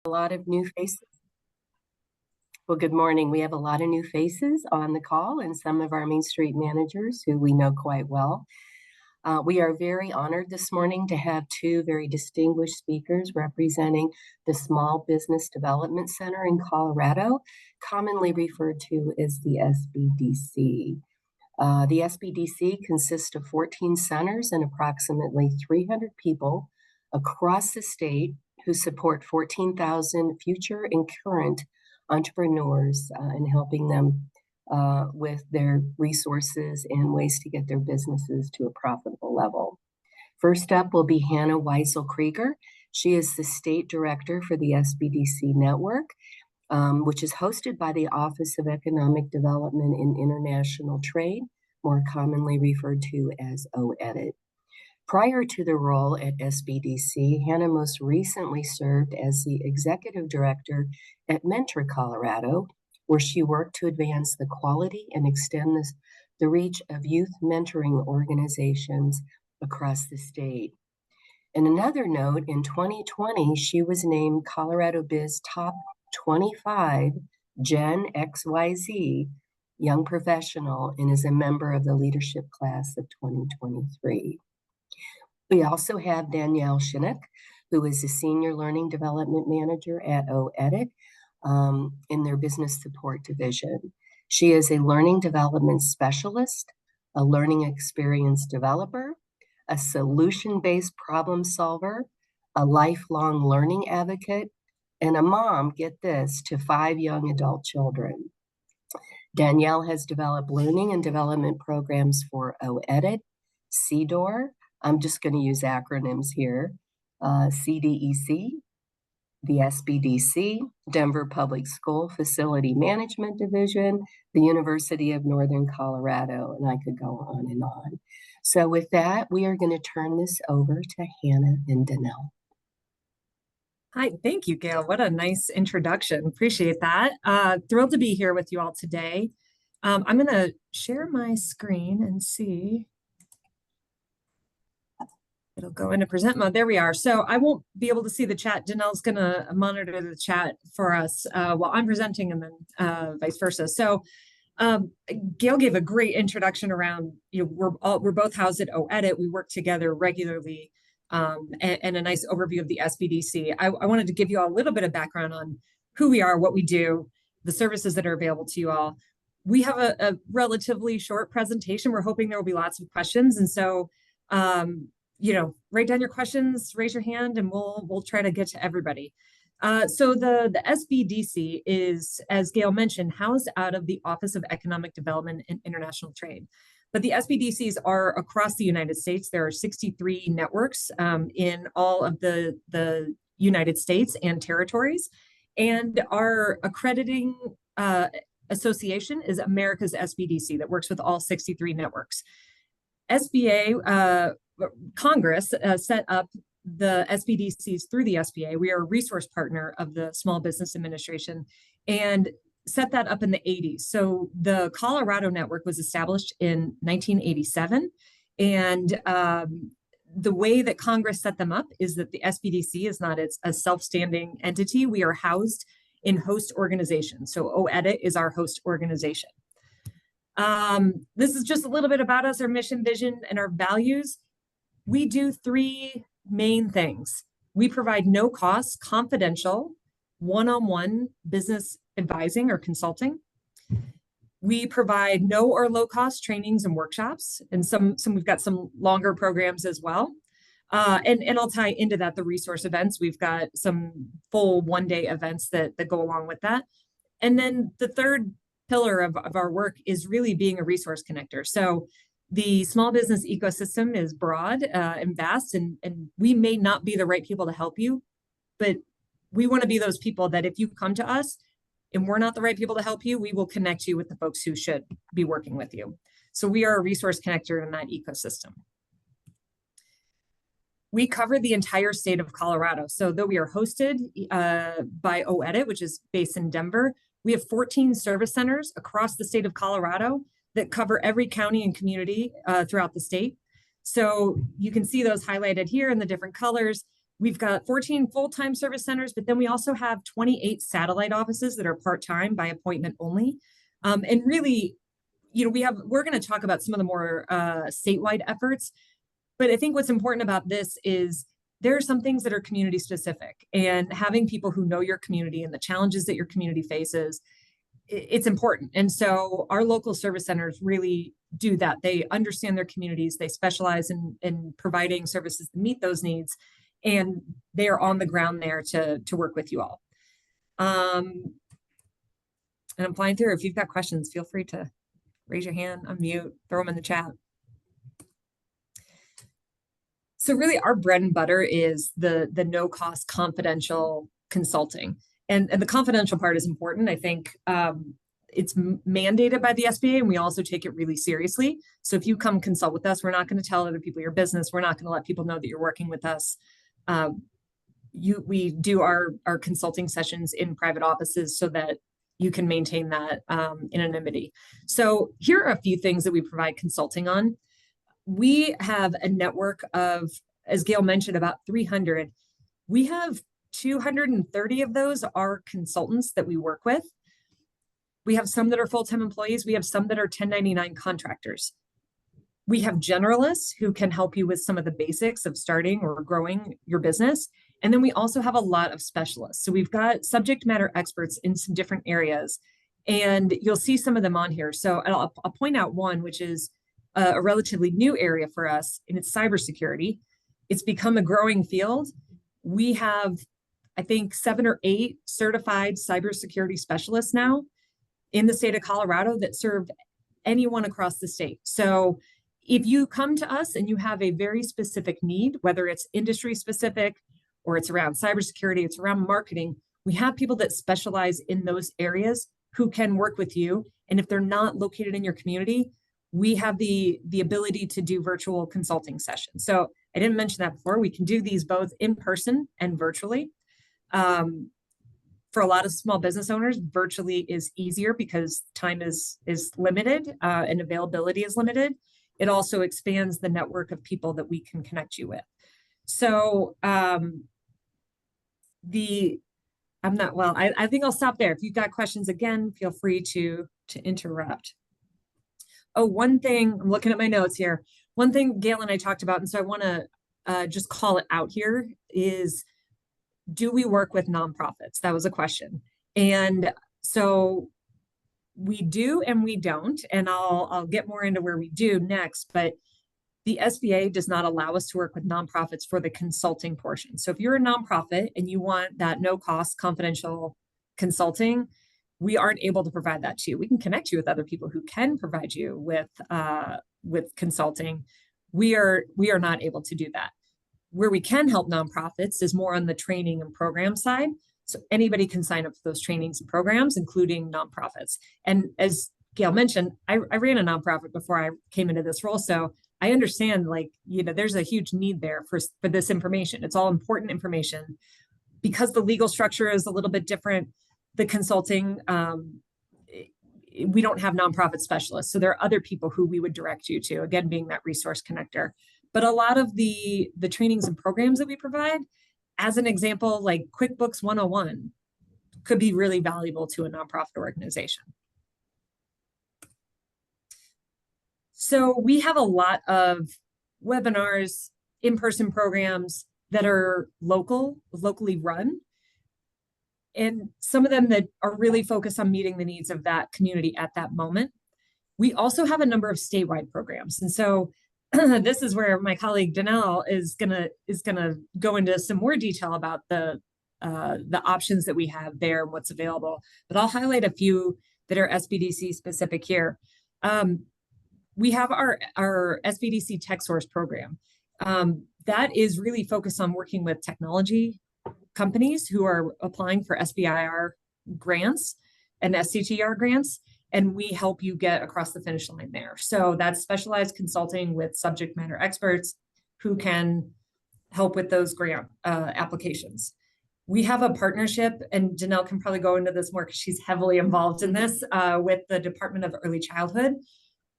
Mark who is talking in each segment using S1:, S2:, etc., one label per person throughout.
S1: A lot of new faces. Well, good morning. We have a lot of new faces on the call and some of our Main Street managers who we know quite well. We are very honored this morning to have two very distinguished speakers representing the Small Business Development Center in Colorado, commonly referred to as the SBDC. The SBDC consists of 14 centers and approximately 300 people across the state who support 14,000 future and current entrepreneurs in helping them with their resources and ways to get their businesses to a profitable level. First up will be Hannah Weisel Krieger. She is the state director for the SBDC network, which is hosted by the Office of Economic Development and International Trade, more commonly referred to as OEDIT. Prior to the role at SBDC, Hannah most recently served as the executive director at Mentor Colorado, where she worked to advance the quality and extend the reach of youth mentoring organizations across the state. And another note, in 2020, she was named Colorado Biz Top 25 Gen XYZ Young Professional and is a member of the leadership class of 2023. We also have Danielle Shinnick, who is a Senior Learning Development Manager at OEDIT in their Business Support Division. She is a Learning Development Specialist, a Learning Experience Developer, a Solution-Based Problem Solver, a Lifelong Learning Advocate, and a mom, get this, to 5 young adult children. Danielle has developed learning and development programs for OEDIT, CDOR, I'm just going to use acronyms here, CDEC, the SBDC, Denver Public School Facility Management Division, the University of Northern Colorado, and I could go on and on. So with that, we are going to turn this over to Hannah and Danielle.
S2: Hi, thank you, Gail. What a nice introduction. Appreciate that. Thrilled to be here with you all today. I'm going to share my screen and see. It'll go into present mode. There we are. So I won't be able to see the chat. Danelle's going to monitor the chat for us while I'm presenting, and then vice versa. So Gail gave a great introduction around, we're both housed at OEDIT. We work together regularly, and a nice overview of the SBDC. I wanted to give you all a little bit of background on who we are, what we do, the services that are available to you all. We have a relatively short presentation. We're hoping there will be lots of questions. And so, write down your questions, raise your hand, and we'll try to get to everybody. So the SBDC is, as Gail mentioned, housed out of the Office of Economic Development and International Trade. But the SBDCs are across the United States. There are 63 networks in all of the United States and territories. And our accrediting association is America's SBDC that works with all 63 networks. SBA, Congress set up the SBDCs through the SBA. We are a resource partner of the Small Business Administration and set that up in the 80s. So the Colorado network was established in 1987. And the way that Congress set them up is that the SBDC is not a self-standing entity. We are housed in host organizations. So OEDIT is our host organization. This is just a little bit about us, our mission, vision, and our values. We do 3 main things. We provide no-cost, confidential, one-on-one business advising or consulting. We provide no or low-cost trainings and workshops, and we've got some longer programs as well. And I'll tie into that the resource events. We've got some full one-day events that go along with that. And then the third pillar of our work is really being a resource connector. So the small business ecosystem is broad and vast, and we may not be the right people to help you, but we want to be those people that if you come to us and we're not the right people to help you, we will connect you with the folks who should be working with you. So we are a resource connector in that ecosystem. We cover the entire state of Colorado. So though we are hosted by OEDIT, which is based in Denver, we have 14 service centers across the state of Colorado that cover every county and community throughout the state. So you can see those highlighted here in the different colors. We've got 14 full-time service centers, but then we also have 28 satellite offices that are part-time by appointment only. And really, we're going to talk about some of the more statewide efforts, but I think what's important about this is there are some things that are community specific, and having people who know your community and the challenges that your community faces, it's important. And so our local service centers really do that. They understand their communities. They specialize in providing services to meet those needs, and they are on the ground there to work with you all. And I'm flying through. If you've got questions, feel free to raise your hand, unmute, throw them in the chat. So really our bread and butter is the no cost confidential consulting. And the confidential part is important. I think it's mandated by the SBA, and we also take it really seriously. So if you come consult with us, we're not going to tell other people your business. We're not going to let people know that you're working with us. We do our consulting sessions in private offices so that you can maintain that anonymity. So here are a few things that we provide consulting on. We have a network of, as Gail mentioned, about 300. We have 230 of those are consultants that we work with. We have some that are full-time employees. We have some that are 1099 contractors. We have generalists who can help you with some of the basics of starting or growing your business. And then we also have a lot of specialists. So we've got subject matter experts in some different areas, and you'll see some of them on here. So I'll point out one, which is a relatively new area for us, and it's cybersecurity. It's become a growing field. We have, I think, 7 or 8 certified cybersecurity specialists now in the state of Colorado that serve anyone across the state. So if you come to us and you have a very specific need, whether it's industry specific or it's around cybersecurity, it's around marketing, we have people that specialize in those areas who can work with you. And if they're not located in your community, we have the ability to do virtual consulting sessions. So I didn't mention that before. We can do these both in person and virtually. For a lot of small business owners, virtually is easier because time is limited and availability is limited. It also expands the network of people that we can connect you with. So I think I'll stop there. If you've got questions, again, feel free to interrupt. Oh, one thing, I'm looking at my notes here. One thing Gail and I talked about, and so I want to just call it out here, is do we work with nonprofits? That was a question. And so we do and we don't, and I'll get more into where we do next, but the SBA does not allow us to work with nonprofits for the consulting portion. So if you're a nonprofit and you want that no cost confidential consulting, we aren't able to provide that to you. We can connect you with other people who can provide you with consulting. We are not able to do that. Where we can help nonprofits is more on the training and program side. So anybody can sign up for those trainings and programs, including nonprofits. And as Gail mentioned, I ran a nonprofit before I came into this role. So I understand, there's a huge need there for this information. It's all important information. Because the legal structure is a little bit different, the consulting, we don't have nonprofit specialists. So there are other people who we would direct you to, again, being that resource connector. But a lot of the trainings and programs that we provide, as an example, like QuickBooks 101, could be really valuable to a nonprofit organization. So we have a lot of webinars, in-person programs that are locally run, and some of them that are really focused on meeting the needs of that community at that moment. We also have a number of statewide programs. And so this is where my colleague Danelle is gonna go into some more detail about the options that we have there and what's available. But I'll highlight a few that are SBDC specific here. We have our SBDC Tech Source program. That is really focused on working with technology companies who are applying for SBIR grants and SCTR grants, and we help you get across the finish line there. So that's specialized consulting with subject matter experts who can help with those grant applications. We have a partnership, and Janelle can probably go into this more because she's heavily involved in this, with the Department of Early Childhood.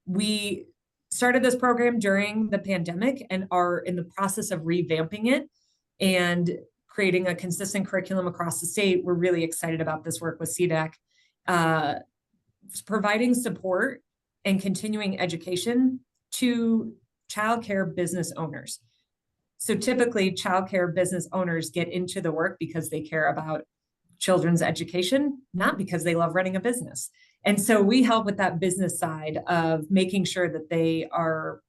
S2: We started this program during the pandemic and are in the process of revamping it. and creating a consistent curriculum across the state. We're really excited about this work with CDEC, providing support and continuing education to childcare business owners. So typically childcare business owners get into the work because they care about children's education, not because they love running a business. And so we help with that business side of making sure that they are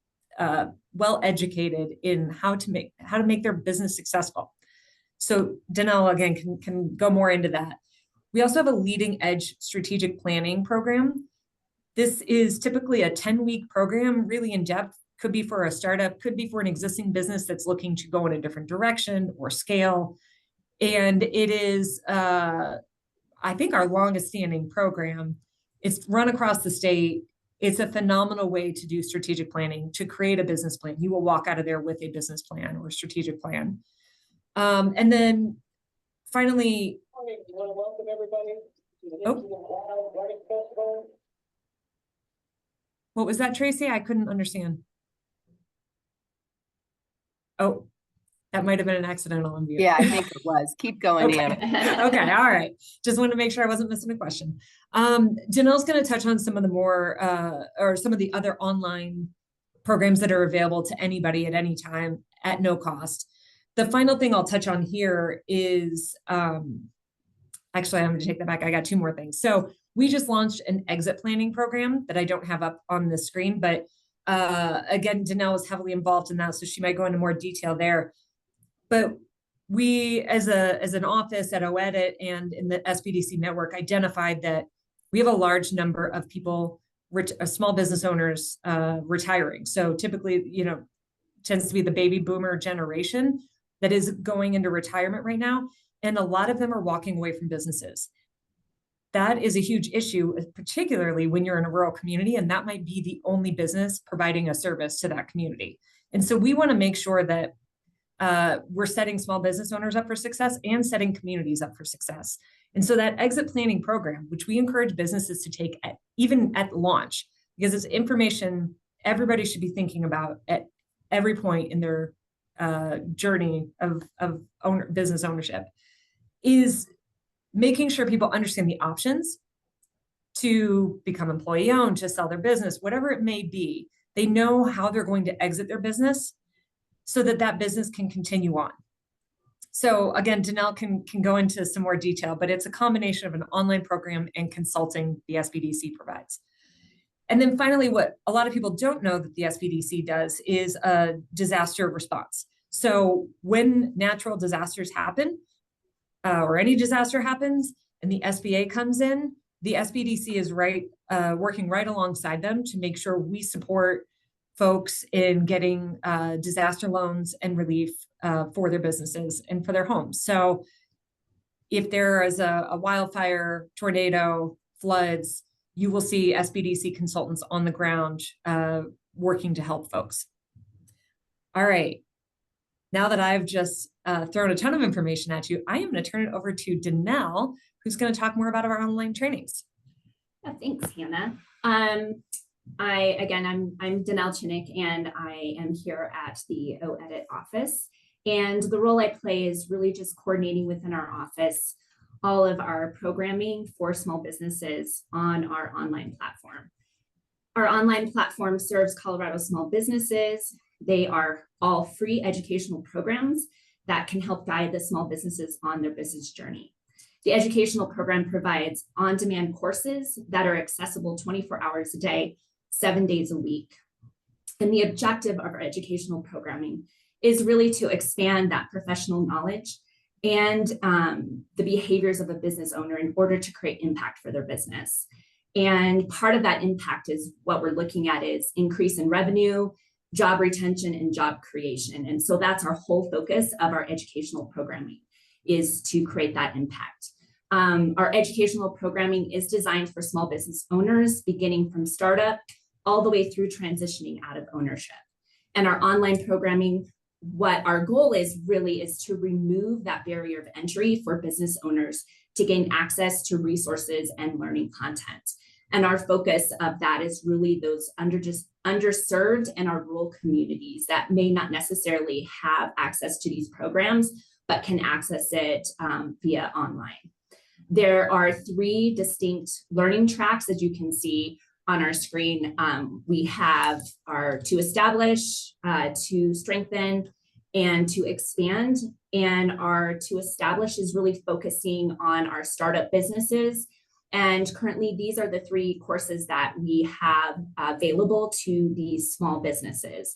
S2: well educated in how to make their business successful. So Danelle, again, can go more into that. We also have a leading edge strategic planning program. This is typically a 10-week program, really in depth, could be for a startup, could be for an existing business that's looking to go in a different direction or scale. And it is, I think, our longest standing program. It's run across the state. It's a phenomenal way to do strategic planning, to create a business plan. You will walk out of there with a business plan or a strategic plan. And then finally,
S3: I want to welcome everybody to the Writing Festival.
S2: What was that, Tracy? I couldn't understand. Oh, that might have been an accidental unmute.
S1: Yeah, I think it was. Keep going,
S2: Okay.
S1: Anna.
S2: Okay, all right. Just wanted to make sure I wasn't missing a question. Janelle's going to touch on some of the more, or some of the other online programs that are available to anybody at any time at no cost. The final thing I'll touch on here is, actually, I'm going to take that back. I got two more things. So we just launched an exit planning program that I don't have up on the screen, but again, Danelle was heavily involved in that, so she might go into more detail there. But we, as an office at OEdit and in the SBDC network, identified that we have a large number of people, small business owners, retiring. So typically, tends to be the baby boomer generation that is going into retirement right now. And a lot of them are walking away from businesses. That is a huge issue, particularly when you're in a rural community, and that might be the only business providing a service to that community. And so we want to make sure that we're setting small business owners up for success and setting communities up for success. And so that exit planning program, which we encourage businesses to take even at launch, because it's information everybody should be thinking about at every point in their journey of business ownership, is making sure people understand the options to become employee owned, to sell their business, whatever it may be. They know how they're going to exit their business so that that business can continue on. So again, Danelle can go into some more detail, but it's a combination of an online program and consulting the SBDC provides. And then finally, what a lot of people don't know that the SBDC does is a disaster response. So when natural disasters happen, or any disaster happens and the SBA comes in, the SBDC is working right alongside them to make sure we support folks in getting disaster loans and relief for their businesses and for their homes. So if there is a wildfire, tornado, floods, you will see SBDC consultants on the ground working to help folks. All right. Now that I've just thrown a ton of information at you, I am going to turn it over to Danelle, who's going to talk more about our online trainings.
S4: Yeah, thanks, Hannah. I'm Danelle Chinick, and I am here at the OEdit office. And the role I play is really just coordinating within our office all of our programming for small businesses on our online platform. Our online platform serves Colorado small businesses. They are all free educational programs that can help guide the small businesses on their business journey. The educational program provides on-demand courses that are accessible 24 hours a day, 7 days a week. And the objective of our educational programming is really to expand that professional knowledge and the behaviors of a business owner in order to create impact for their business. And part of that impact is what we're looking at is increase in revenue, job retention, and job creation. And so that's our whole focus of our educational programming, is to create that impact. Our educational programming is designed for small business owners, beginning from startup all the way through transitioning out of ownership. And our online programming, what our goal is really is to remove that barrier of entry for business owners to gain access to resources and learning content. And our focus of that is really those underserved and our rural communities that may not necessarily have access to these programs, but can access it via online. There are 3 distinct learning tracks, as you can see on our screen. We have our to establish, to strengthen, and to expand. And our to establish is really focusing on our startup businesses. And currently, these are the 3 courses that we have available to these small businesses.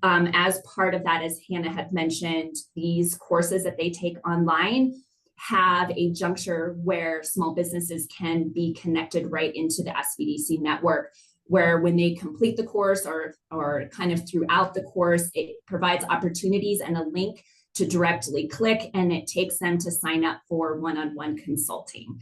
S4: As part of that, as Hannah had mentioned, these courses that they take online have a juncture where small businesses can be connected right into the SBDC network, where when they complete the course or kind of throughout the course, it provides opportunities and a link to directly click, and it takes them to sign up for one-on-one consulting.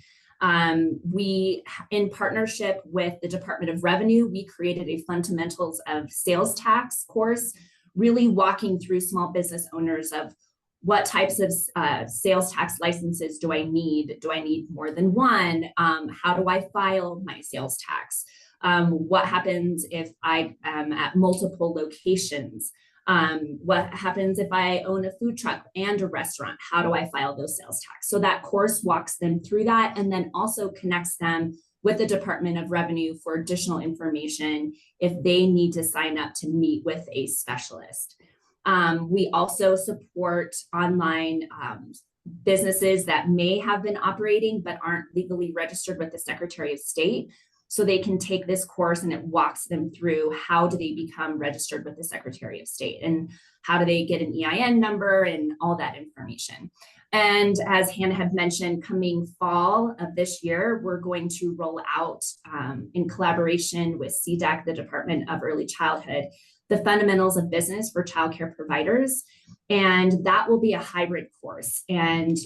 S4: We, in partnership with the Department of Revenue, we created a Fundamentals of Sales Tax course, really walking through small business owners of what types of sales tax licenses do I need? Do I need more than one? How do I file my sales tax? What happens if I am at multiple locations? What happens if I own a food truck and a restaurant? How do I file those sales tax? So that course walks them through that, and then also connects them with the Department of Revenue for additional information if they need to sign up to meet with a specialist. We also support online businesses that may have been operating but aren't legally registered with the Secretary of State. So they can take this course, and it walks them through how do they become registered with the Secretary of State, and how do they get an EIN number and all that information. And as Hannah had mentioned, coming fall of this year, we're going to roll out in collaboration with CDEC, the Department of Early Childhood, the Fundamentals of Business for Childcare Providers. And that will be a hybrid course. And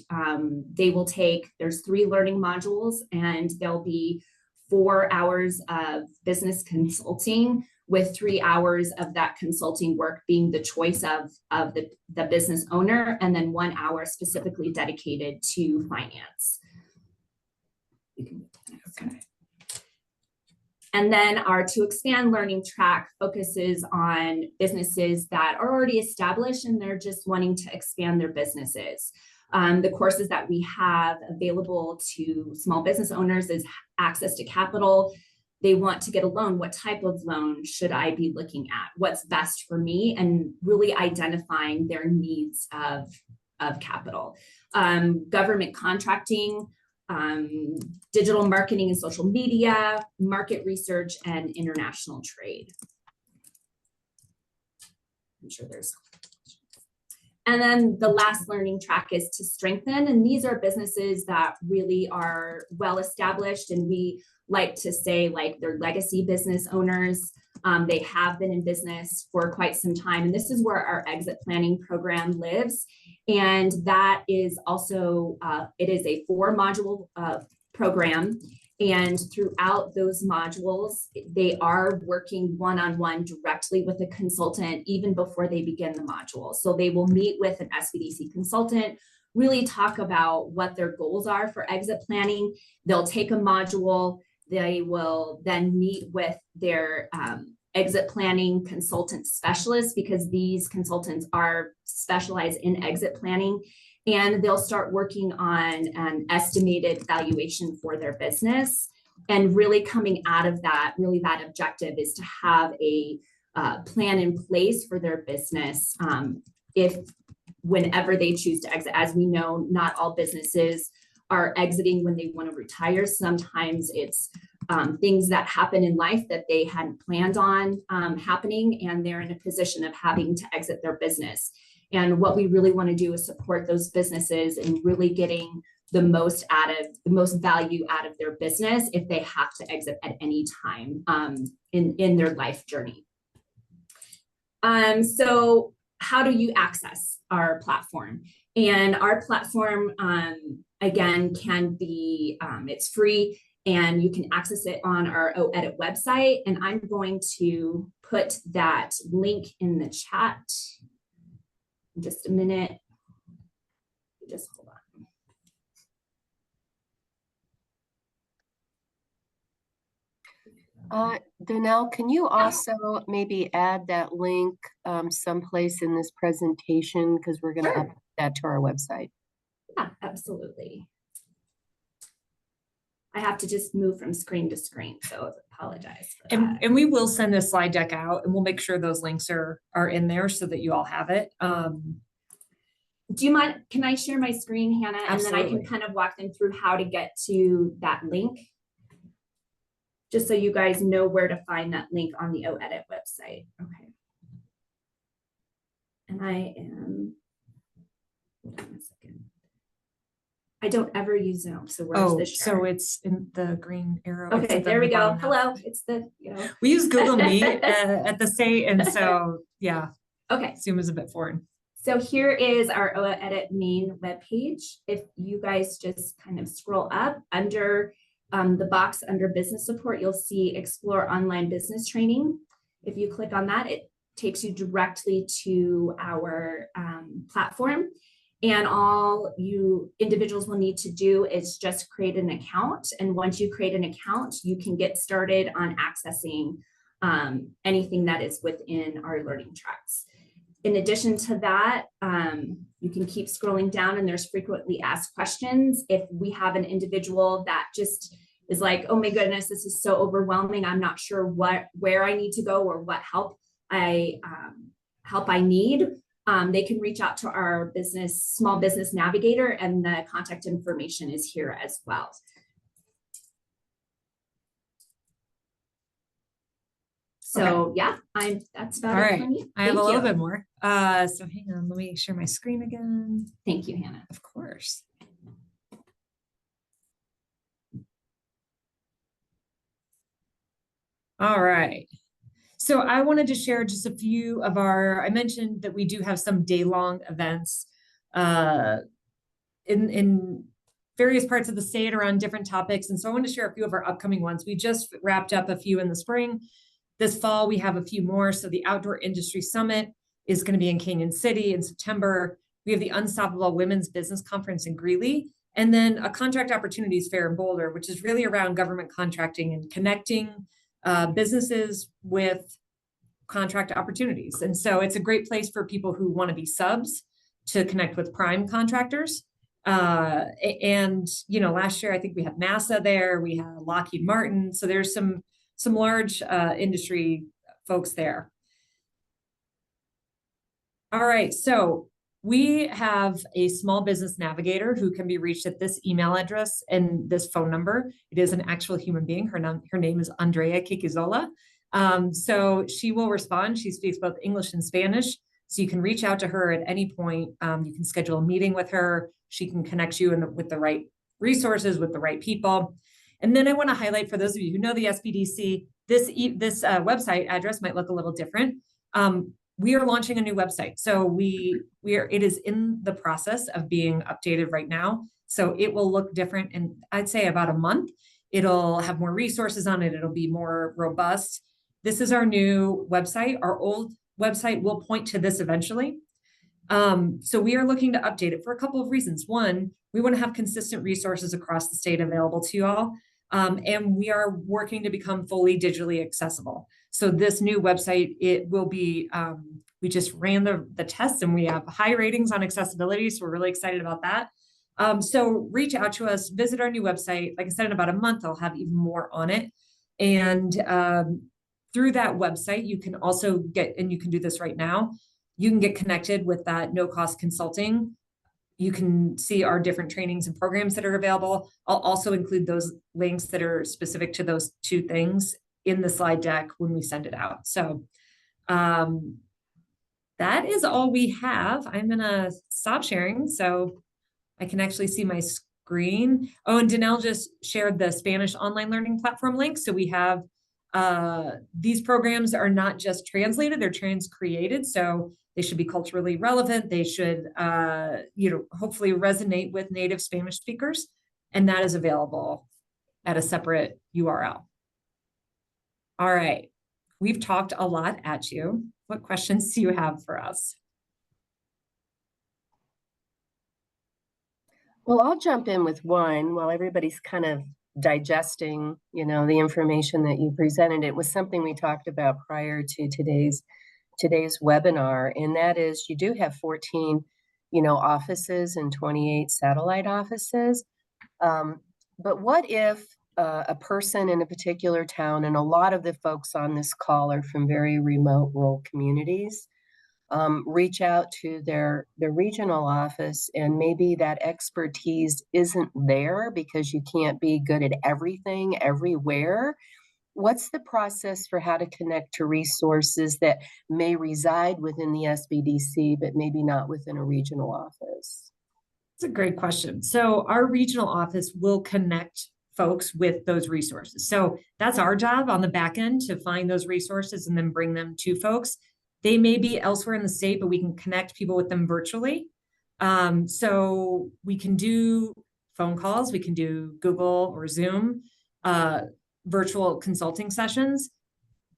S4: they will take, there's 3 learning modules, and there'll be 4 hours of business consulting, with 3 hours of that consulting work being the choice of the business owner, and then 1 hour specifically dedicated to finance. Okay. And then our To Expand learning track focuses on businesses that are already established and they're just wanting to expand their businesses. The courses that we have available to small business owners is access to capital. They want to get a loan. What type of loan should I be looking at? What's best for me? And really identifying their needs of capital. Government contracting, digital marketing and social media, market research, and international trade. I'm sure there's. And then the last learning track is To Strengthen. And these are businesses that really are well established, and we like to say like they're legacy business owners. They have been in business for quite some time. And this is where our exit planning program lives. And that is also, it is a 4-module program. And throughout those modules, they are working one-on-one directly with a consultant even before they begin the module. So they will meet with an SBDC consultant, really talk about what their goals are for exit planning. They'll take a module. They will then meet with their exit planning consultant specialists, because these consultants are specialized in exit planning. And they'll start working on an estimated valuation for their business. And really coming out of that, really that objective is to have a plan in place for their business if whenever they choose to exit. As we know, not all businesses are exiting when they want to retire. Sometimes it's things that happen in life that they hadn't planned on happening, and they're in a position of having to exit their business. And what we really want to do is support those businesses in really getting the most value out of their business if they have to exit at any time in their life journey. So how do you access our platform? And our platform, again, can be, it's free, and you can access it on our OEdit website. And I'm going to put that link in the chat. Just a minute. Just hold on.
S1: Donnell, can you also maybe add that link someplace in this presentation? Because we're going to
S4: Sure.
S1: upload that to our website.
S4: Yeah, absolutely. I have to just move from screen to screen, so apologize for that.
S2: And we will send this slide deck out, and we'll make sure those links are in there so that you all have it.
S4: Do you mind, can I share my screen, Hannah? And then I
S2: Absolutely.
S4: can kind of walk them through how to get to that link. Just so you guys know where to find that link on the OEdit website. Okay. And I am, hold on a second. I don't ever use Zoom, so where's the share?
S2: So it's in the green arrow. It's
S4: Okay,
S2: at the
S4: there we go.
S2: bottom half.
S4: Hello, it's the,
S2: We use Google Meet at the state, and so yeah,
S4: Okay,
S2: Zoom is a bit foreign.
S4: so here is our OEdit main webpage. If you guys just kind of scroll up under the box under business support, you'll see explore online business training. If you click on that, it takes you directly to our platform. And all you individuals will need to do is just create an account. And once you create an account, you can get started on accessing anything that is within our learning tracks. In addition to that, you can keep scrolling down and there's frequently asked questions. If we have an individual that just is like, oh my goodness, this is so overwhelming, I'm not sure where I need to go or what help I need, they can reach out to our small business navigator, and the contact information is here as well. So yeah, that's about
S2: All
S4: it
S2: right.
S4: from me.
S2: I have
S4: Thank
S2: a little
S4: you.
S2: bit more. So hang on, let me share my screen again.
S4: Thank you, Hannah.
S2: Of course. All right. So I wanted to share just a few of I mentioned that we do have some day-long events in various parts of the state around different topics. And so I want to share a few of our upcoming ones. We just wrapped up a few in the spring. This fall, we have a few more. So the Outdoor Industry Summit is going to be in Canyon City in September. We have the Unstoppable Women's Business Conference in Greeley, and then a Contract Opportunities Fair in Boulder, which is really around government contracting and connecting businesses with contract opportunities. And so it's a great place for people who want to be subs to connect with prime contractors. And, last year, I think we had NASA there, we had Lockheed Martin. So there's some large industry folks there. All right, so we have a small business navigator who can be reached at this email address and this phone number. It is an actual human being. Her name is Andrea Kikizola. So she will respond. She speaks both English and Spanish. So you can reach out to her at any point. You can schedule a meeting with her. She can connect you with the right resources, with the right people. And then I want to highlight for those of you who know the SBDC, this website address might look a little different. We are launching a new website. So it is in the process of being updated right now. So it will look different in, I'd say, about a month. It'll have more resources on it. It'll be more robust. This is our new website. Our old website will point to this eventually. So we are looking to update it for a couple of reasons. One, we want to have consistent resources across the state available to you all. And we are working to become fully digitally accessible. So this new website, it will be, we just ran the test and we have high ratings on accessibility. So we're really excited about that. So reach out to us, visit our new website. Like I said, in about a month, I'll have even more on it. And through that website, you can also get, and you can do this right now, you can get connected with that no-cost consulting. You can see our different trainings and programs that are available. I'll also include those links that are specific to those two things in the slide deck when we send it out. So that is all we have. I'm gonna stop sharing so I can actually see my screen. Oh, and Danelle just shared the Spanish online learning platform link. So we have, these programs are not just translated, they're trans-created. So they should be culturally relevant. They should, hopefully resonate with native Spanish speakers. And that is available at a separate URL. All right, we've talked a lot at you. What questions do you have for us?
S1: Well, I'll jump in with one while everybody's kind of digesting, the information that you presented. It was something we talked about prior to today's webinar, and that is you do have 14, offices and 28 satellite offices. But what if a person in a particular town, and a lot of the folks on this call are from very remote rural communities, reach out to their regional office, and maybe that expertise isn't there because you can't be good at everything everywhere. What's the process for how to connect to resources that may reside within the SBDC, but maybe not within a regional office?
S2: It's a great question. So our regional office will connect folks with those resources. So that's our job on the back end, to find those resources and then bring them to folks. They may be elsewhere in the state, but we can connect people with them virtually. So we can do phone calls, we can do Google or Zoom, virtual consulting sessions.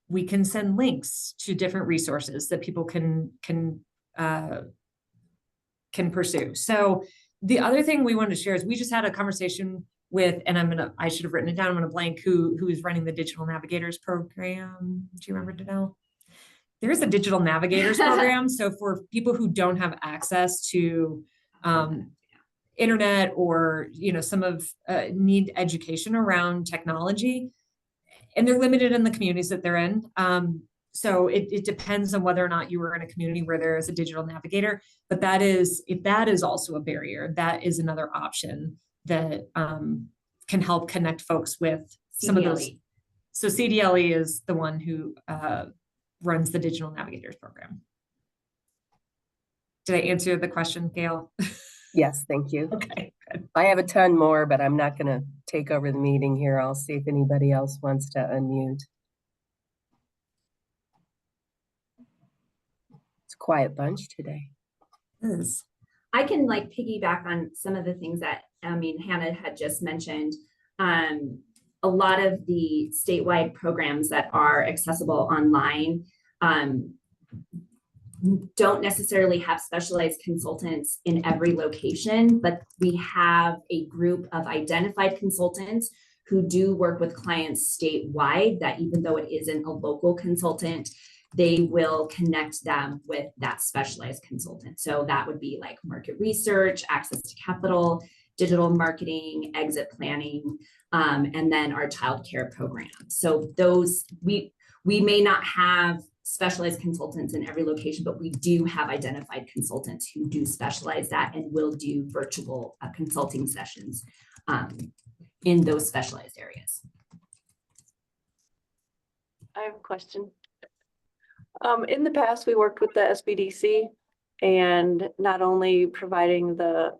S2: We can send links to different resources that people can pursue. So the other thing we wanted to share is we just had a conversation with, and I should have written it down, I'm gonna blank, who is running the Digital Navigators program. Do you remember, Danelle? There's a Digital Navigators program. So for people who don't have access to internet, or some of need education around technology, and they're limited in the communities that they're in. So it depends on whether or not you were in a community where there is a digital navigator, but if that is also a barrier, that is another option that can help connect folks with some of those. So CDLE is the one who runs the Digital Navigators program. Did I answer the question, Gail?
S1: Yes, thank you.
S2: Okay, good.
S1: I have a ton more, but I'm not going to take over the meeting here. I'll see if anybody else wants to unmute. It's a quiet bunch today.
S2: It is.
S4: I can piggyback on some of the things that Hannah had just mentioned. A lot of the statewide programs that are accessible online don't necessarily have specialized consultants in every location, but we have a group of identified consultants who do work with clients statewide, that even though it isn't a local consultant, they will connect them with that specialized consultant. So that would be like market research, access to capital, digital marketing, exit planning, and then our childcare program. So those, we may not have specialized consultants in every location, but we do have identified consultants who do specialize that and will do virtual consulting sessions in those specialized areas.
S5: I have a question. In the past, we worked with the SBDC, and not only providing the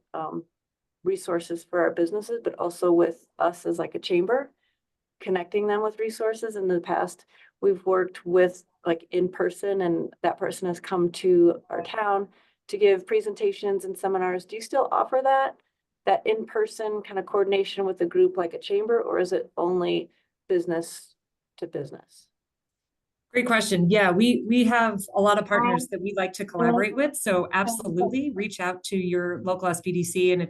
S5: resources for our businesses, but also with us as like a chamber, connecting them with resources. In the past, we've worked with in person, and that person has come to our town to give presentations and seminars. Do you still offer that in-person kind of coordination with a group like a chamber, or is it only business to business?
S2: Great question. Yeah, we have a lot of partners that we like to collaborate with. So absolutely reach out to your local SBDC. And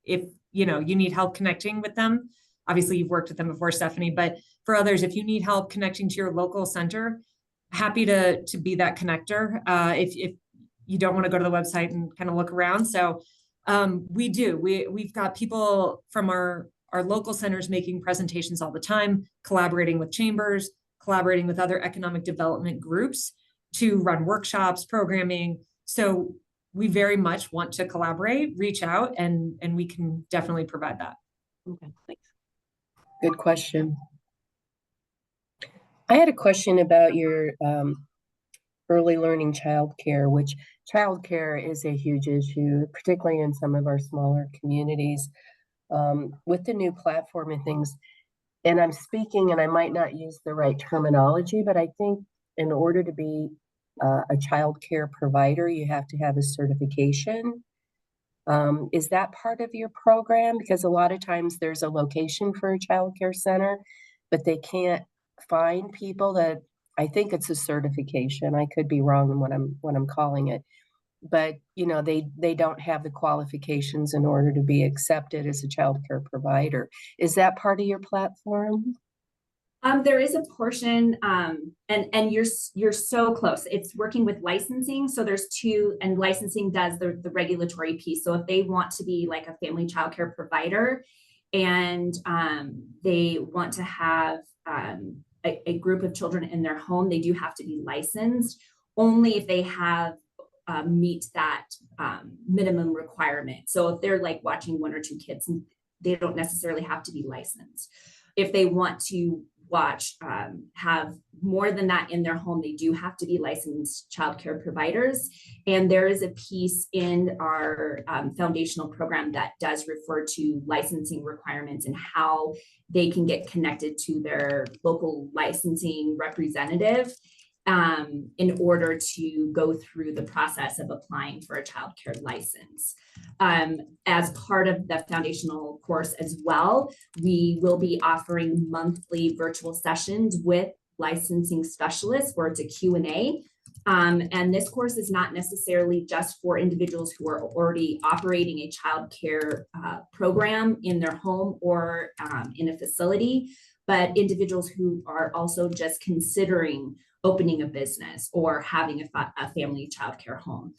S2: if you need help connecting with them, obviously you've worked with them before, Stephanie, but for others, if you need help connecting to your local center, happy to be that connector. If you don't want to go to the website and kind of look around. So we've got people from our local centers making presentations all the time, collaborating with chambers, collaborating with other economic development groups to run workshops, programming. So we very much want to collaborate, reach out, and we can definitely provide that.
S5: Okay, thanks.
S1: Good question. I had a question about your early learning childcare, which childcare is a huge issue, particularly in some of our smaller communities. With the new platform and things, and I'm speaking, and I might not use the right terminology, but I think in order to be a child care provider, you have to have a certification. Is that part of your program? Because a lot of times there's a location for a child care center, but they can't find people that, I think it's a certification. I could be wrong in what I'm calling it. but they don't have the qualifications in order to be accepted as a childcare provider. Is that part of your platform?
S4: There is a portion, and you're so close. It's working with licensing. So there's two, and licensing does the regulatory piece. So if they want to be like a family childcare provider, and they want to have a group of children in their home, they do have to be licensed only if they have meet that minimum requirement. So if they're like watching 1 or 2 kids, they don't necessarily have to be licensed. If they want to watch, have more than that in their home, they do have to be licensed childcare providers. And there is a piece in our foundational program that does refer to licensing requirements and how they can get connected to their local licensing representative in order to go through the process of applying for a childcare license. As part of the foundational course as well, we will be offering monthly virtual sessions with licensing specialists where it's a Q&A. And this course is not necessarily just for individuals who are already operating a childcare program in their home or in a facility, but individuals who are also just considering opening a business or having a family childcare home.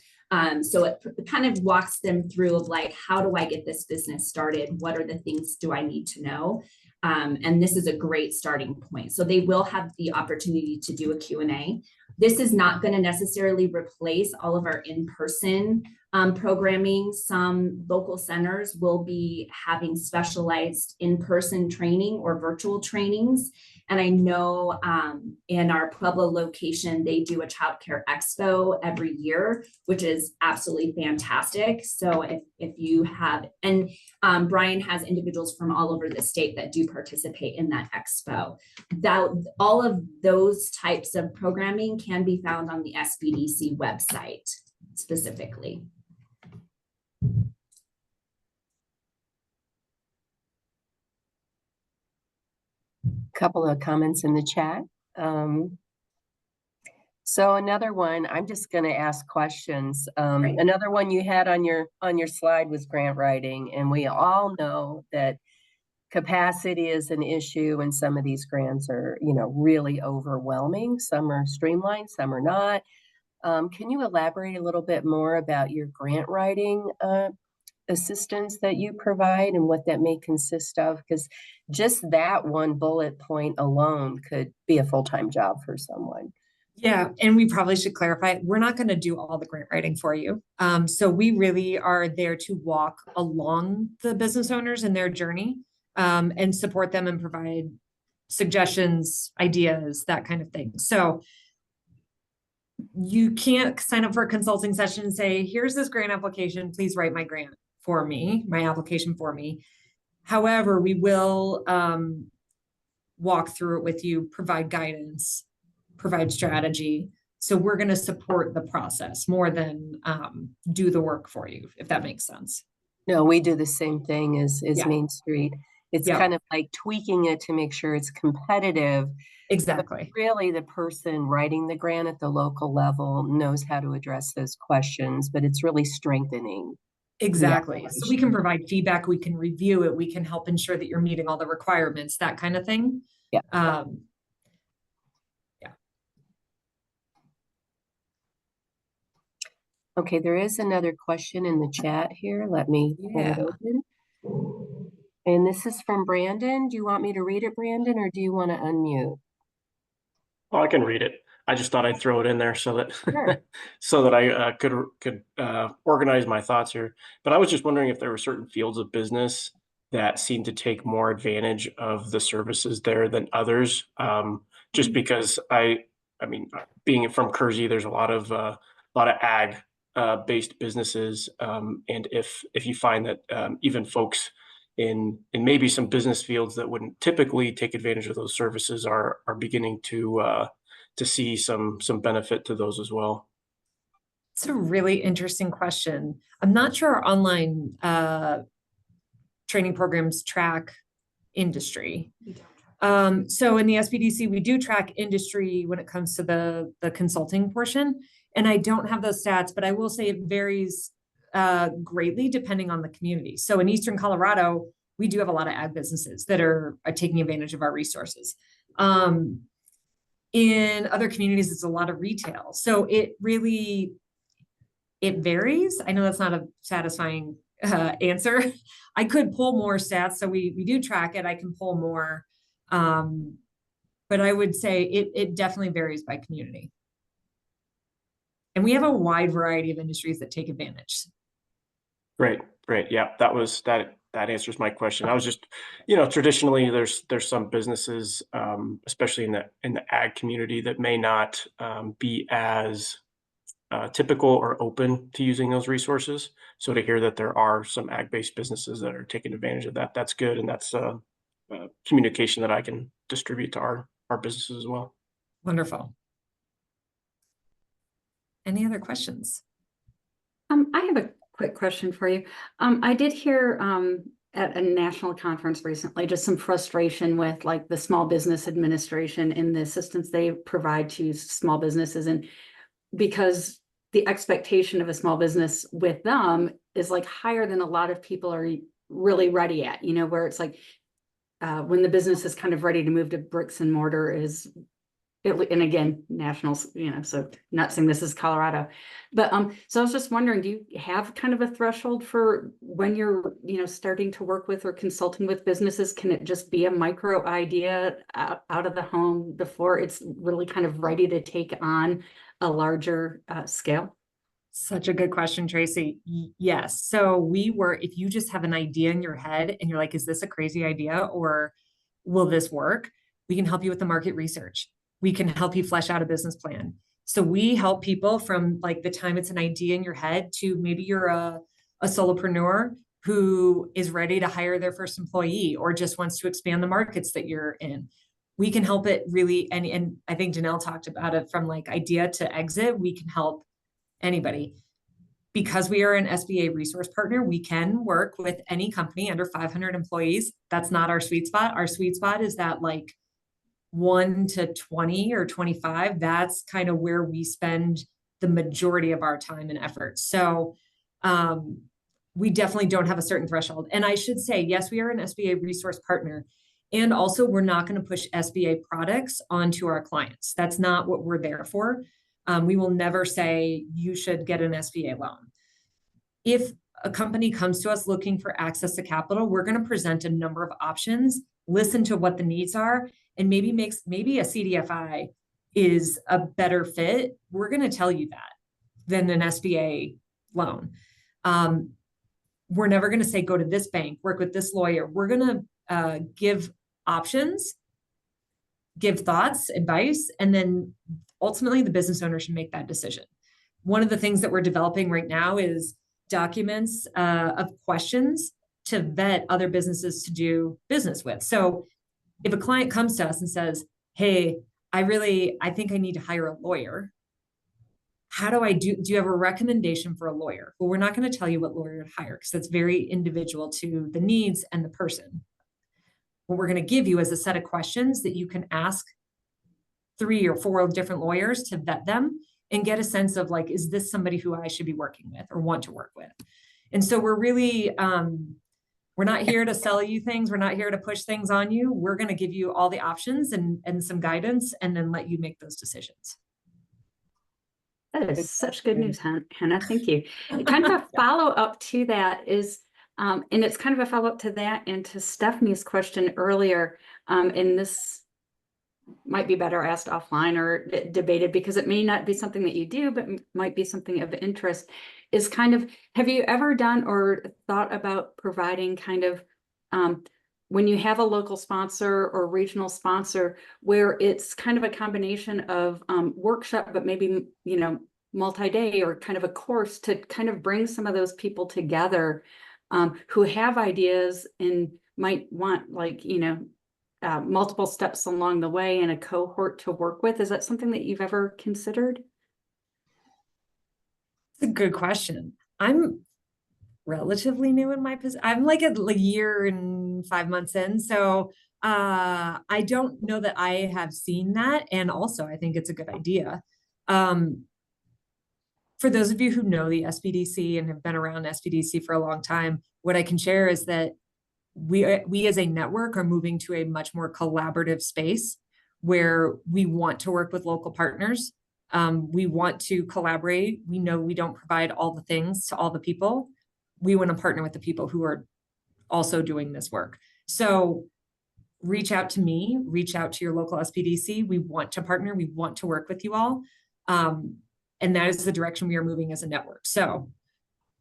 S4: So it kind of walks them through of like, how do I get this business started? What are the things do I need to know? And this is a great starting point. So they will have the opportunity to do a Q&A. This is not going to necessarily replace all of our in-person programming. Some local centers will be having specialized in-person training or virtual trainings. And I know in our Pueblo location, they do a childcare expo every year, which is absolutely fantastic. So if you have, and Brian has individuals from all over the state that do participate in that expo. That all of those types of programming can be found on the SBDC website specifically.
S1: Couple of comments in the chat. So another one, I'm just going to ask questions.
S4: Right.
S1: Another one you had on your slide was grant writing, and we all know that capacity is an issue, and some of these grants are, really overwhelming. Some are streamlined, some are not. Can you elaborate a little bit more about your grant writing assistance that you provide and what that may consist of? Because just that one bullet point alone could be a full-time job for someone.
S2: Yeah, and we probably should clarify, we're not going to do all the grant writing for you. So we really are there to walk along the business owners in their journey and support them and provide suggestions, ideas, that kind of thing. So you can't sign up for a consulting session and say, here's this grant application, please write my grant for me, my application for me. However, we will walk through it with you, provide guidance, provide strategy. So we're going to support the process more than do the work for you, if that makes sense.
S1: No, we do the same thing as Main Street. It's kind of like tweaking it to make sure it's competitive.
S2: Exactly.
S1: But really, the person writing the grant at the local level knows how to address those questions, but it's really strengthening.
S2: Exactly. So we can provide feedback, we can review it, we can help ensure that you're meeting all the requirements, that kind of thing.
S1: Yeah. Okay, there is another question in the chat here. Let me pull it open. And this is from Brandon. Do you want me to read it, Brandon, or do you want to unmute?
S6: Oh, I can read it. I just thought I'd throw it in there so that
S1: Sure.
S6: so that I could organize my thoughts here. But I was just wondering if there were certain fields of business that seem to take more advantage of the services there than others. Just because I mean, being from Kersey, there's a lot of ag based businesses, and if you find that even folks in maybe some business fields that wouldn't typically take advantage of those services are beginning to see some benefit to those as well.
S2: It's a really interesting question. I'm not sure our online training programs track industry. So in the SBDC, we do track industry when it comes to the consulting portion. And I don't have those stats, but I will say it varies greatly depending on the community. So in Eastern Colorado, we do have a lot of ag businesses that are taking advantage of our resources. In other communities, it's a lot of retail. So it varies. I know that's not a satisfying answer. I could pull more stats. So we do track it. I can pull more. But I would say it definitely varies by community. And we have a wide variety of industries that take advantage.
S6: Great. Yeah, that answers my question. I was just, traditionally there's some businesses, especially in the ag community, that may not be as typical or open to using those resources. So to hear that there are some ag-based businesses that are taking advantage of that, that's good. And that's communication that I can distribute to our businesses as well.
S2: Wonderful. Any other questions?
S7: I have a quick question for you. I did hear at a national conference recently just some frustration with like the Small Business Administration and the assistance they provide to small businesses, and because the expectation of a small business with them is like higher than a lot of people are really ready at, where it's like when the business is kind of ready to move to bricks and mortar is, and again, nationals, so not saying this is Colorado, but so I was just wondering, do you have kind of a threshold for when you're, starting to work with or consulting with businesses? Can it just be a micro idea out of the home before it's really kind of ready to take on a larger scale?
S2: Such a good question, Tracy. Yes. So if you just have an idea in your head and you're like, is this a crazy idea or will this work? We can help you with the market research. We can help you flesh out a business plan. So we help people from like the time it's an idea in your head to maybe you're a solopreneur who is ready to hire their first employee or just wants to expand the markets that you're in. We can help it really. And I think Janelle talked about it, from like idea to exit. We can help anybody. Because we are an SBA resource partner, we can work with any company under 500 employees. That's not our sweet spot. Our sweet spot is that like 1 to 20 or 25. That's kind of where we spend the majority of our time and effort. So we definitely don't have a certain threshold. And I should say, yes, we are an SBA resource partner. And also, we're not going to push SBA products onto our clients. That's not what we're there for. We will never say you should get an SBA loan. If a company comes to us looking for access to capital, we're going to present a number of options, listen to what the needs are, and maybe a CDFI is a better fit. We're going to tell you that than an SBA loan. We're never going to say, go to this bank, work with this lawyer. We're going to give options, give thoughts, advice, and then ultimately the business owner should make that decision. One of the things that we're developing right now is documents of questions to vet other businesses to do business with. So if a client comes to us and says, hey, I think I need to hire a lawyer. How do you have a recommendation for a lawyer? Well, we're not going to tell you what lawyer to hire because that's very individual to the needs and the person. What we're going to give you is a set of questions that you can ask 3 or 4 different lawyers to vet them and get a sense of like, is this somebody who I should be working with or want to work with? And so we're really, we're not here to sell you things. We're not here to push things on you. We're going to give you all the options and some guidance and then let you make those decisions.
S7: That is such good news, Hannah. Thank you. Kind of a follow-up to that is, and it's kind of a follow-up to that and to Stephanie's question earlier, and this might be better asked offline or debated because it may not be something that you do, but might be something of interest, is kind of, have you ever done or thought about providing kind of, when you have a local sponsor or regional sponsor where it's kind of a combination of workshop, but maybe, multi-day or kind of a course to kind of bring some of those people together who have ideas and might want multiple steps along the way and a cohort to work with? Is that something that you've ever considered?
S2: It's a good question. I'm relatively new in my position. I'm like a year and 5 months in. So I don't know that I have seen that. And also I think it's a good idea. for those of you who know the SBDC and have been around SBDC for a long time, what I can share is that we as a network are moving to a much more collaborative space where we want to work with local partners. We want to collaborate. We know we don't provide all the things to all the people. We want to partner with the people who are also doing this work. So reach out to me, reach out to your local SBDC. We want to partner. We want to work with you all. And that is the direction we are moving as a network. So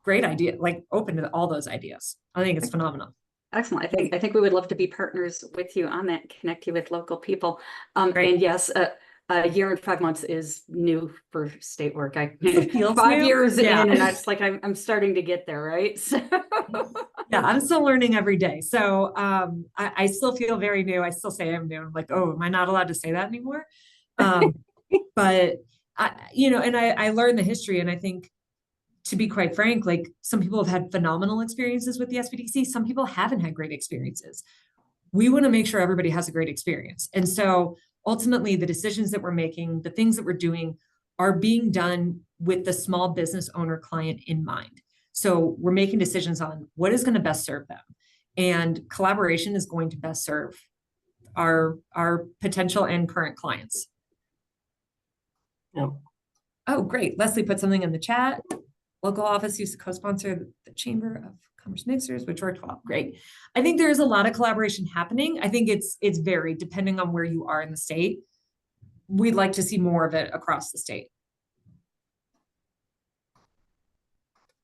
S2: great idea, like open to all those ideas. I think it's phenomenal.
S7: Excellent. I think we would love to be partners with you on that, connect you with local people.
S2: Great.
S7: And yes, a year and 5 months is new for state work.
S2: It feels
S7: 5
S2: new.
S7: years
S2: Yeah.
S7: in, and it's like I'm starting to get there, right? So
S2: Yeah, I'm still learning every day. So I still feel very new. I still say I'm new. I'm like, oh, am I not allowed to say that anymore? But I learned the history, and I think, to be quite frank, like some people have had phenomenal experiences with the SBDC. Some people haven't had great experiences. We want to make sure everybody has a great experience. And so ultimately the decisions that we're making, the things that we're doing are being done with the small business owner client in mind. So we're making decisions on what is going to best serve them. And collaboration is going to best serve our potential and current clients.
S1: Yeah.
S2: Oh, great. Leslie put something in the chat. Local office used to co-sponsor the Chamber of Commerce Mixers, which worked well. Great. I think there is a lot of collaboration happening. I think it's varied depending on where you are in the state. We'd like to see more of it across the state.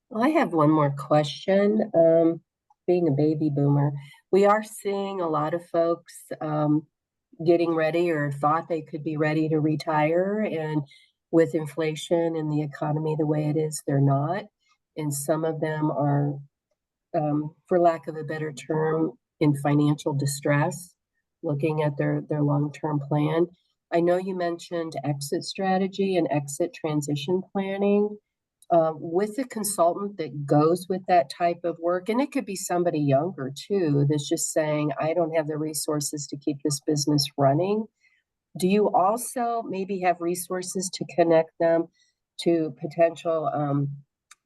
S1: Well, I have one more question. Being a baby boomer, we are seeing a lot of folks getting ready or thought they could be ready to retire, and with inflation and the economy the way it is, they're not. And some of them are, for lack of a better term, in financial distress, looking at their long-term plan. I know you mentioned exit strategy and exit transition planning. With a consultant that goes with that type of work, and it could be somebody younger too, that's just saying, I don't have the resources to keep this business running. Do you also maybe have resources to connect them to potential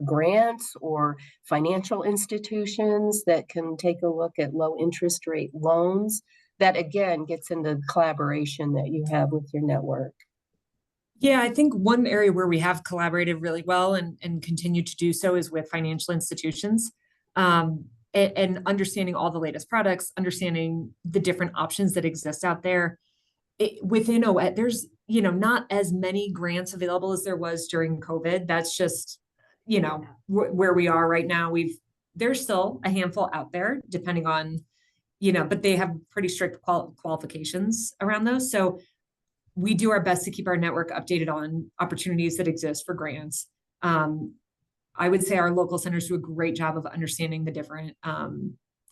S1: grants or financial institutions that can take a look at low interest rate loans? That again gets into the collaboration that you have with your network.
S2: Yeah, I think one area where we have collaborated really well and continue to do so is with financial institutions, and understanding all the latest products, understanding the different options that exist out there. Within OET, there's, not as many grants available as there was during COVID. That's just, where we are right now. There's still a handful out there, depending on, but they have pretty strict qualifications around those. So we do our best to keep our network updated on opportunities that exist for grants. I would say our local centers do a great job of understanding the different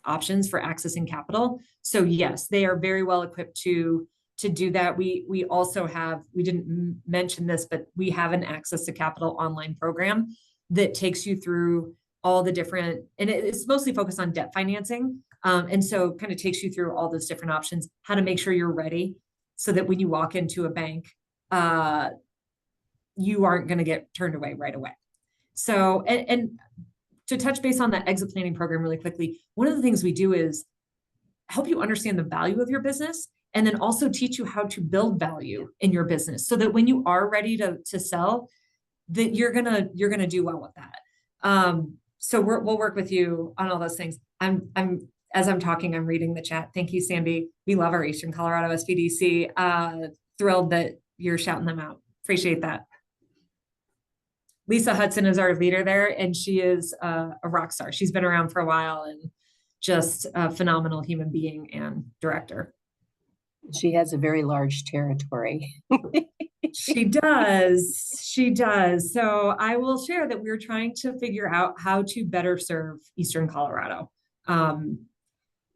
S2: options for accessing capital. So yes, they are very well equipped to do that. We also have, we didn't mention this, but we have an Access to Capital online program that takes you through all the different, and it's mostly focused on debt financing. And so kind of takes you through all those different options, how to make sure you're ready so that when you walk into a bank, you aren't going to get turned away right away. So, and to touch base on that exit planning program really quickly, one of the things we do is help you understand the value of your business, and then also teach you how to build value in your business so that when you are ready to sell, that you're gonna do well with that. So we'll work with you on all those things. As I'm talking, I'm reading the chat. Thank you, Sandy. We love our Eastern Colorado SBDC. Thrilled that you're shouting them out. Appreciate that. Lisa Hudson is our leader there, and she is a rock star. She's been around for a while and just a phenomenal human being and director.
S1: She has a very large territory.
S2: She does. She does. So I will share that we're trying to figure out how to better serve Eastern Colorado.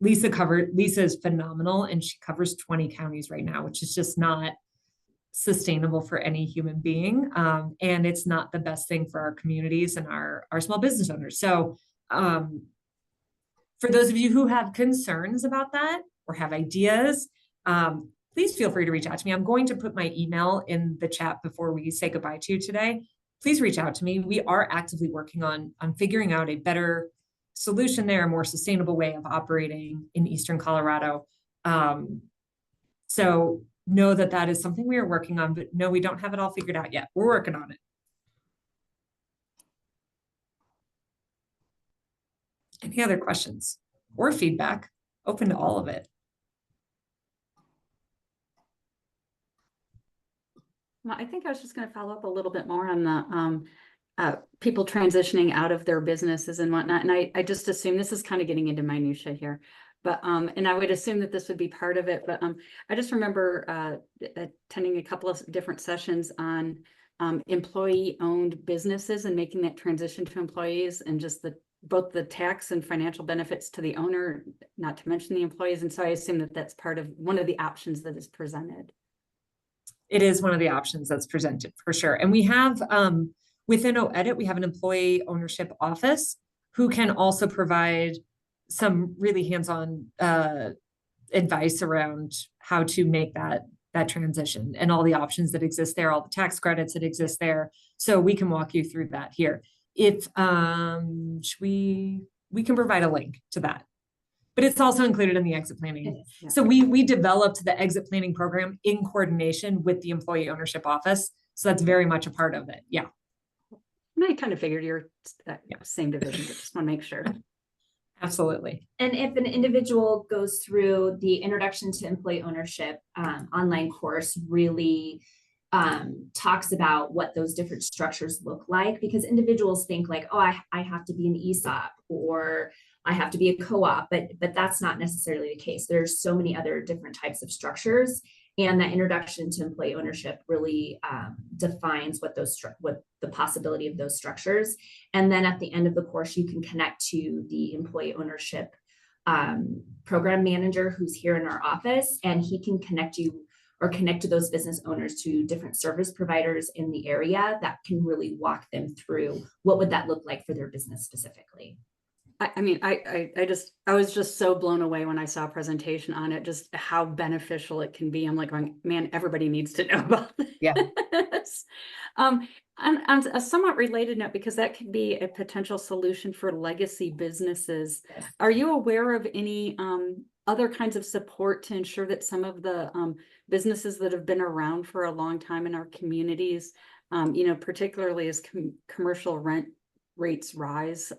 S2: Lisa is phenomenal, and she covers 20 counties right now, which is just not sustainable for any human being. And it's not the best thing for our communities and our small business owners. So for those of you who have concerns about that or have ideas, please feel free to reach out to me. I'm going to put my email in the chat before we say goodbye to you today. please reach out to me. We are actively working on figuring out a better solution there, a more sustainable way of operating in Eastern Colorado. So know that that is something we are working on, but no, we don't have it all figured out yet. We're working on it. Any other questions or feedback? Open to all of it.
S7: Well, I think I was just going to follow up a little bit more on the people transitioning out of their businesses and whatnot. And I just assume this is kind of getting into minutia here, but and I would assume that this would be part of it. But I just remember attending a couple of different sessions on employee-owned businesses and making that transition to employees, and just both the tax and financial benefits to the owner, not to mention the employees. And so I assume that that's part of one of the options that is presented.
S2: It is one of the options that's presented for sure. And we have, within OEdit, we have an employee ownership office who can also provide some really hands-on advice around how to make that transition and all the options that exist there, all the tax credits that exist there. So we can walk you through that here. If we can provide a link to that, but it's also included in the exit planning.
S7: Yeah.
S2: So we developed the exit planning program in coordination with the employee ownership office. So that's very much a part of it. Yeah.
S7: And I kind of figured you're same division, but just want to make sure.
S2: Absolutely.
S4: And if an individual goes through the Introduction to Employee Ownership online course, really talks about what those different structures look like, because individuals think like, oh, I have to be an ESOP or I have to be a co-op, but that's not necessarily the case. There's so many other different types of structures, and that Introduction to Employee Ownership really defines what the possibility of those structures. And then at the end of the course, you can connect to the employee ownership program manager who's here in our office, and he can connect you or connect to those business owners to different service providers in the area that can really walk them through what would that look like for their business specifically.
S7: I mean, I was just so blown away when I saw a presentation on it, just how beneficial it can be. I'm like going, man, everybody needs to know about this.
S1: Yeah.
S7: On a somewhat related note, because that could be a potential solution for legacy businesses.
S2: Yes.
S7: Are you aware of any other kinds of support to ensure that some of the businesses that have been around for a long time in our communities, particularly as commercial rent rates rise,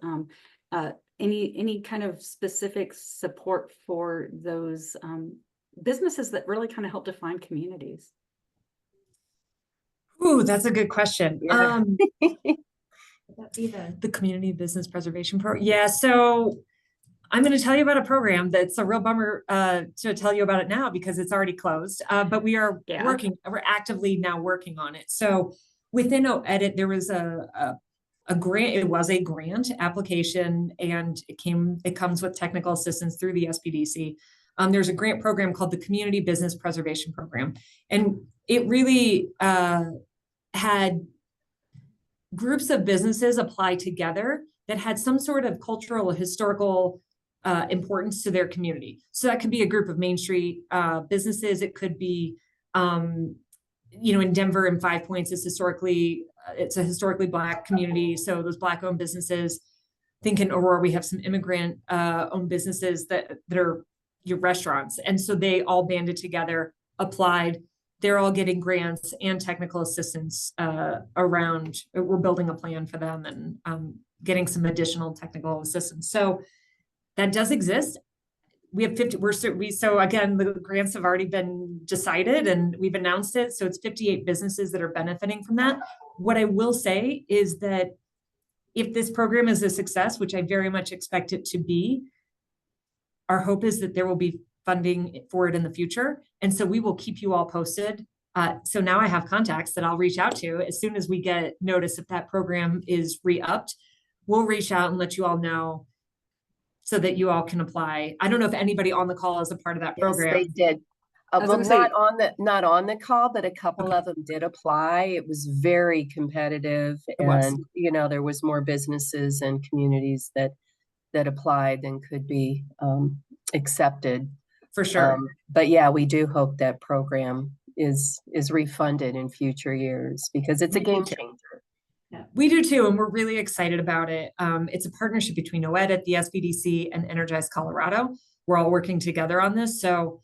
S7: any kind of specific support for those businesses that really kind of help define communities?
S2: Ooh, that's a good question.
S1: Yeah.
S4: Would that be
S2: The Community Business Preservation Program. Yeah, so I'm going to tell you about a program that's a real bummer to tell you about it now because it's already closed, but we are we're actively now working on it. So within OEdit, there was a grant. It was a grant application, and it comes with technical assistance through the SBDC. There's a grant program called the Community Business Preservation Program, and it really had groups of businesses apply together that had some sort of cultural or historical importance to their community. So that could be a group of Main Street businesses. It could be, in Denver and Five Points, it's a historically Black community. So those Black-owned businesses. I think in Aurora, we have some immigrant owned businesses that are your restaurants. And so they all banded together, applied. They're all getting grants and technical assistance around. We're building a plan for them and getting some additional technical assistance. So that does exist. We have 50. So again, the grants have already been decided and we've announced it. So it's 58 businesses that are benefiting from that. What I will say is that if this program is a success, which I very much expect it to be, our hope is that there will be funding for it in the future. And so we will keep you all posted. So now I have contacts that I'll reach out to as soon as we get notice if that program is re-upped. We'll reach out and let you all know so that you all can apply. I don't know if anybody on the call is a part of that program.
S1: Yes, they did.
S7: was
S1: Well,
S7: gonna say-
S1: not on the call, but a couple
S2: Okay.
S1: of them did apply. It was very competitive,
S2: was.
S1: and there was more businesses and communities that applied than could be accepted.
S2: For sure.
S1: But yeah, we do hope that program is refunded in future years because it's a
S7: Me
S1: game
S7: too.
S1: changer.
S2: We do too, and we're really excited about it. It's a partnership between OEdit, the SBDC, and Energize Colorado. We're all working together on this. So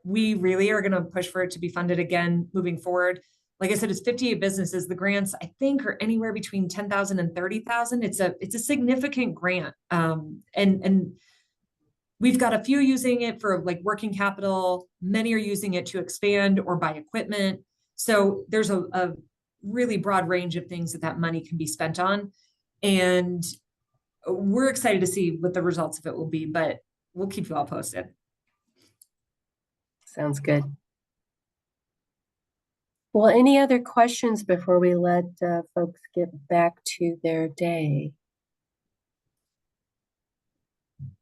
S2: we really are going to push for it to be funded again moving forward. Like I said, it's 58 businesses. The grants, I think, are anywhere between 10,000 and 30,000. It's a significant grant. And we've got a few using it for like working capital. Many are using it to expand or buy equipment. So there's a really broad range of things that money can be spent on. And we're excited to see what the results of it will be, but we'll keep you all posted.
S1: Sounds good. Well, any other questions before we let folks get back to their day?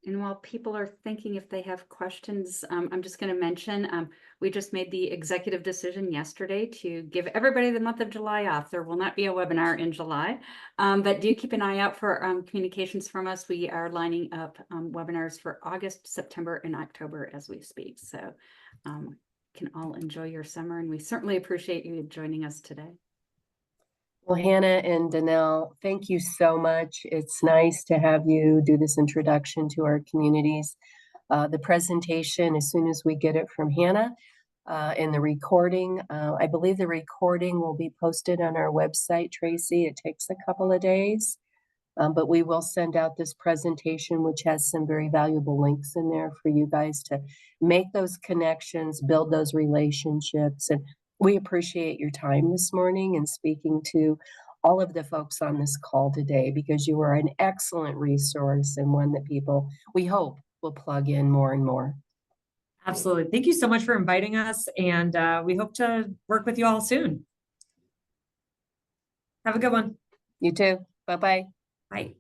S7: And while people are thinking if they have questions, I'm just going to mention, we just made the executive decision yesterday to give everybody the month of July off. There will not be a webinar in July, but do keep an eye out for communications from us. We are lining up webinars for August, September, and October as we speak. So can all enjoy your summer, and we certainly appreciate you joining us today.
S1: Well, Hannah and Danelle, thank you so much. It's nice to have you do this introduction to our communities. The presentation, as soon as we get it from Hannah, and the recording, I believe the recording will be posted on our website, Tracy. It takes a couple of days, but we will send out this presentation, which has some very valuable links in there for you guys to make those connections, build those relationships. And we appreciate your time this morning and speaking to all of the folks on this call today, because you are an excellent resource and one that people, we hope, will plug in more and more.
S2: Absolutely. Thank you so much for inviting us, and we hope to work with you all soon. Have a good one.
S1: You too. Bye-bye.
S2: Bye.